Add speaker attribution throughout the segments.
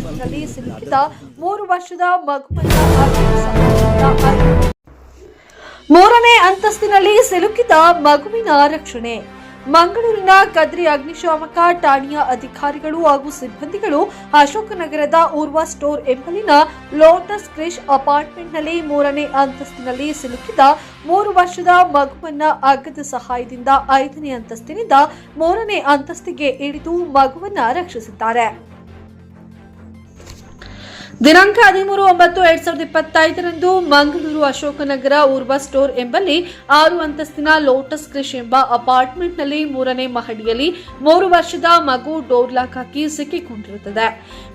Speaker 1: ಅಂತಸ್ತಿನಲ್ಲಿ ಸಿಲುಕಿದ 3 ವರ್ಷದ ಮಗುವನ್ನು ಮೂರನೇ ಅಂತಸ್ತಿನಲ್ಲಿ ಸಿಲುಕಿದ ಮಗುವಿನ ರಕ್ಷಣೆ. ಮಂಗಳೂರಿನ ಕದ್ರಿ ಅಗ್ನಿಶಾಮಕ ಠಾಣೆಯ ಅಧಿಕಾರಿಗಳು ಹಾಗೂ ಸಿಬ್ಬಂದಿಗಳು ಅಶೋಕನಗರದ ಊರ್ವ ಸ್ಟೋರ್ ಎಂಬಲ್ಲಿನ ಲೋಟಸ್ ಕ್ರಿಶ್ ಅಪಾರ್ಟ್ಮೆಂಟ್ನಲ್ಲಿ 3ನೇ ಅಂತಸ್ತಿನಲ್ಲಿ ಸಿಲುಕಿದ 3 ವರ್ಷದ ಮಗುವನ್ನ ಹಗ್ಗದ ಸಹಾಯದಿಂದ 5ನೇ ಅಂತಸ್ತಿನಿಂದ 3ನೇ ಅಂತಸ್ತಿಗೆ ಇಳಿದು ಮಗುವನ್ನ ರಕ್ಷಿಸಿದ್ದಾರೆ. ದಿನಾಂಕ 13/9/2025 ಮಂಗಳೂರು ಅಶೋಕನಗರ ಊರ್ವ ಸ್ಟೋರ್ ಎಂಬಲ್ಲಿ 6 ಅಂತಸ್ತಿನ ಲೋಟಸ್ ಕ್ರಿಶ್ ಎಂಬ ಅಪಾರ್ಟ್ಮೆಂಟ್ನಲ್ಲಿ 3ನೇ ಮಹಡಿಯಲ್ಲಿ 3 ವರ್ಷದ ಮಗು ಡೋರ್ ಲಾಕ್ ಹಾಕಿ ಸಿಕ್ಕಿಕೊಂಡಿರುತ್ತದೆ.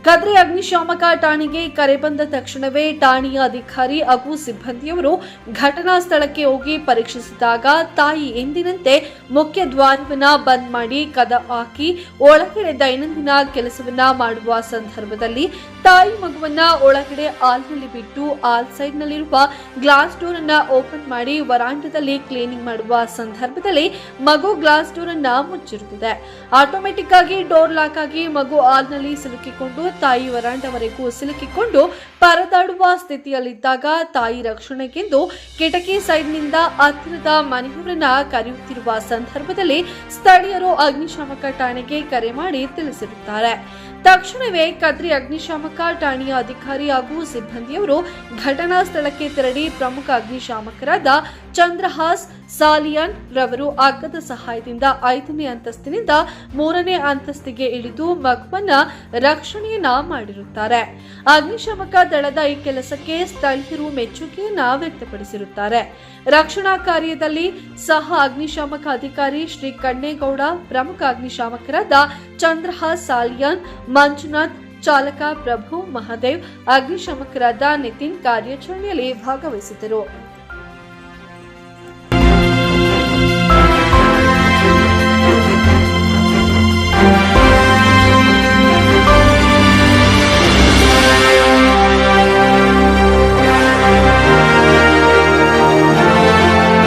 Speaker 1: ಕದ್ರಿ ಅಗ್ನಿಶಾಮಕ ಠಾಣೆಗೆ ಕರೆ ಬಂದ ತಕ್ಷಣವೇ ಠಾಣೆಯ ಅಧಿಕಾರಿ ಹಾಗೂ ಸಿಬ್ಬಂದಿಯವರು ಘಟನಾ ಸ್ಥಳಕ್ಕೆ ಹೋಗಿ ಪರೀಕ್ಷಿಸಿದಾಗ ತಾಯಿ ಎಂದಿನಂತೆ ಮುಖ್ಯ ದ್ವಾರವನ್ನ ಬಂದ್ ಮಾಡಿ ಕದ ಹಾಕಿ ಒಳಗಡೆ ದೈನಂದಿನ ಕೆಲಸವನ್ನ ಮಾಡುವ ಸಂದರ್ಭದಲ್ಲಿ ತಾಯಿ ಮಗುವನ್ನ ಒಳಗಡೆ ಹಾಲ್ನಲ್ಲಿ ಬಿಟ್ಟು ಹಾಲ್ ಸೈಡ್ ನಲ್ಲಿರುವ ಗ್ಲಾಸ್ ಡೋರ್ ಅನ್ನ ಓಪನ್ ಮಾಡಿ ವರಾಂಡದಲ್ಲಿ ಕ್ಲೀನಿಂಗ್ ಮಾಡುವ ಸಂದರ್ಭದಲ್ಲಿ ಮಗು ಗ್ಲಾಸ್ ಡೋರ್ ಅನ್ನ ಮುಚ್ಚಿರುತ್ತದೆ. ಆಟೋಮೆಟಿಕ್ ಆಗಿ ಡೋರ್ ಲಾಕ್ ಆಗಿ ಮಗು ಹಾಲ್ನಲ್ಲಿ ಸಿಲುಕಿಕೊಂಡು ತಾಯಿ ವರಾಂಡವರೆಗೂ ಸಿಲುಕಿಕೊಂಡು ಪರದಾಡುವ ಸ್ಥಿತಿಯಲ್ಲಿದ್ದಾಗ ತಾಯಿ ರಕ್ಷಣೆಗೆಂದು ಕಿಟಕಿ ಸೈಡ್ನಿಂದ ಹತ್ತಿರದ ಮನೆಯವರನ್ನ ಕರೆಯುತ್ತಿರುವ ಸಂದರ್ಭದಲ್ಲಿ ಸ್ಥಳೀಯರು ಅಗ್ನಿಶಾಮಕ ಠಾಣೆಗೆ ಕರೆ ಮಾಡಿ ತಿಳಿಸಿರುತ್ತಾರೆ. ತಕ್ಷಣವೇ ಕದ್ರಿ ಅಗ್ನಿಶಾಮಕ ಠಾಣೆಯ ಅಧಿಕಾರಿ ಹಾಗೂ ಸಿಬ್ಬಂದಿಯವರು ಘಟನಾ ಸ್ಥಳಕ್ಕೆ ತೆರಳಿ ಪ್ರಮುಖ ಅಗ್ನಿಶಾಮಕರಾದ ಚಂದ್ರಹಾಸ್ ಸಾಲಿಯಾನ್ ರವರು ಹಗ್ಗದ ಸಹಾಯದಿಂದ 5ನೇ ಅಂತಸ್ತಿನಿಂದ 3ನೇ ಅಂತಸ್ತಿಗೆ ಇಳಿದು ಮಗುವನ್ನ ರಕ್ಷಣೆಯನ್ನ ಮಾಡಿರುತ್ತಾರೆ. ಅಗ್ನಿಶಾಮಕ ದಳದ ಈ ಕೆಲಸಕ್ಕೆ ಸ್ಥಳೀಯರು ಮೆಚ್ಚುಗೆಯನ್ನ ವ್ಯಕ್ತಪಡಿಸಿರುತ್ತಾರೆ. ರಕ್ಷಣಾ ಕಾರ್ಯದಲ್ಲಿ ಸಹ ಅಗ್ನಿಶಾಮಕ ಅಧಿಕಾರಿ ಶ್ರೀ ಕಣ್ಣೇಗೌಡ, ಪ್ರಮುಖ ಅಗ್ನಿಶಾಮಕರಾದ ಚಂದ್ರಹಾಸ್ ಸಾಲಿಯಾನ್, ಮಂಜುನಾಥ್, ಚಾಲಕ ಪ್ರಭು, ಮಹಾದೇವ್, ಅಗ್ನಿಶಾಮಕರಾದ ನಿತಿನ್ ಕಾರ್ಯಾಚರಣೆಯಲ್ಲಿ ಭಾಗವಹಿಸಿದ್ದರು.